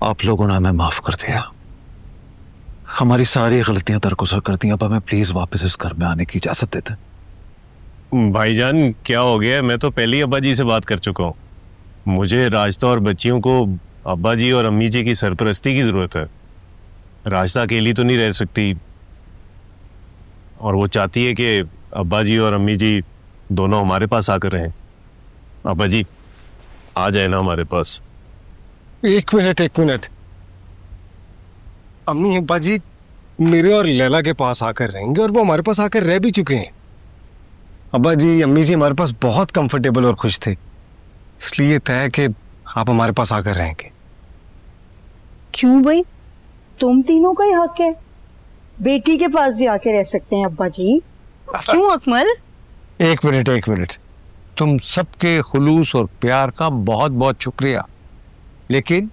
आप लोगों ने हमें माफ कर दिया, हमारी सारी गलतियां दरगुजर कर दी। अब हमें प्लीज वापस इस घर में आने की इजाजत देते। भाईजान क्या हो गया है? मैं तो पहले ही अब्बा जी से बात कर चुका हूँ। मुझे राजता और बच्चियों को अब्बा जी और अम्मी जी की सरपरस्ती की जरूरत है। राजता अकेली तो नहीं रह सकती और वो चाहती है कि अब्बा जी और अम्मी जी दोनों हमारे पास आकर रहें। अब्बा जी आ जाए ना हमारे पास। एक मिनट। अम्मी अब्बा जी मेरे और लैला के पास आकर रहेंगे और वो हमारे पास आकर रह भी चुके हैं। अब्बा जी अम्मी जी हमारे पास बहुत कंफर्टेबल और खुश थे, इसलिए तय है कि आप हमारे पास आकर रहेंगे। क्यों भाई, तुम तीनों का ही हक है, बेटी के पास भी आके रह सकते हैं अब्बा जी। क्यों अकमल? एक मिनट, तुम सबके खुलूस और प्यार का बहुत बहुत शुक्रिया, लेकिन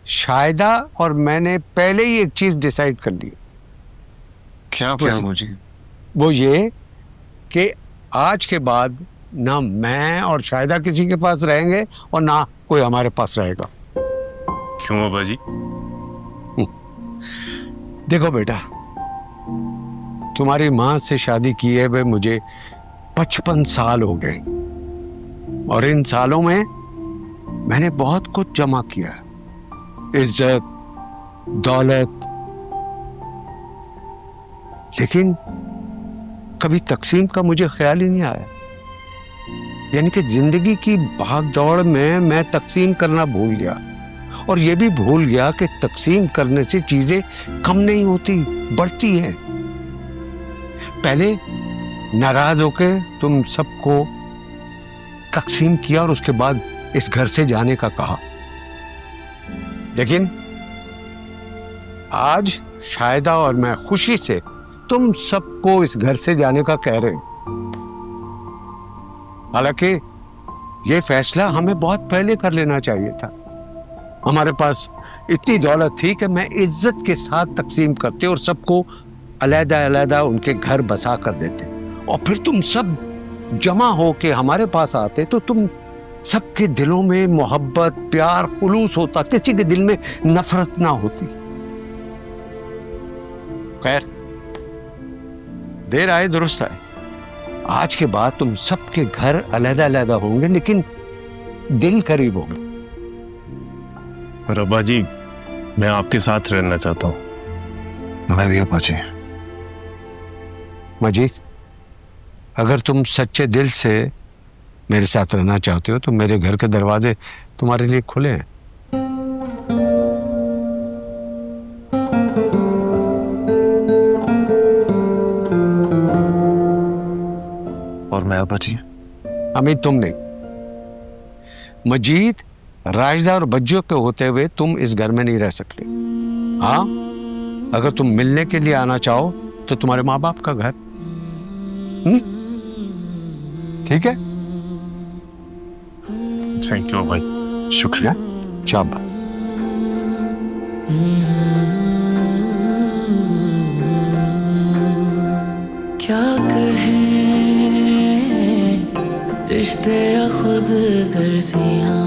शायदा और मैंने पहले ही एक चीज डिसाइड कर ली। क्या मुझे? वो ये कि आज के बाद ना मैं और शायदा किसी के पास रहेंगे और ना कोई हमारे पास रहेगा। क्यों अब्बा जी? देखो बेटा, तुम्हारी माँ से शादी की है वे मुझे 55 साल हो गए और इन सालों में मैंने बहुत कुछ जमा किया, इज्जत, दौलत, लेकिन कभी तकसीम का मुझे ख्याल ही नहीं आया। यानी कि जिंदगी की भाग दौड़ में मैं तकसीम करना भूल गया और ये भी भूल गया कि तकसीम करने से चीजें कम नहीं होती, बढ़ती हैं। पहले नाराज होके तुम सबको तकसीम किया और उसके बाद इस घर से जाने का कहा, लेकिन आज शायदा और मैं खुशी से तुम सबको इस घर से जाने का कह रहे हो। हालांकि ये फैसला हमें बहुत पहले कर लेना चाहिए था। हमारे पास इतनी दौलत थी कि मैं इज्जत के साथ तकसीम करते और सबको अलग-अलग उनके घर बसा कर देते, और फिर तुम सब जमा होके हमारे पास आते तो तुम सबके दिलों में मोहब्बत, प्यार, खुलूस होता, किसी के दिल में नफरत ना होती। खैर, देर आए दुरुस्त आए। आज के बाद तुम सबके घर अलग-अलग होंगे, लेकिन दिल करीब होंगे। और अब्बा जी मैं आपके साथ रहना चाहता हूँ। मैं भी अब्बा जी। मजीद, अगर तुम सच्चे दिल से मेरे साथ रहना चाहते हो तो मेरे घर के दरवाजे तुम्हारे लिए खुले हैं। और मैं अब्बा जी? अमित तुम नहीं, मजीद, राजदा और बच्चों के होते हुए तुम इस घर में नहीं रह सकते। हाँ, अगर तुम मिलने के लिए आना चाहो तो तुम्हारे माँ बाप का घर। ठीक है? थैंक यू भाई, शुक्रिया। शाबाश। क्या कहें रिश्ते या खुद गर्जियां,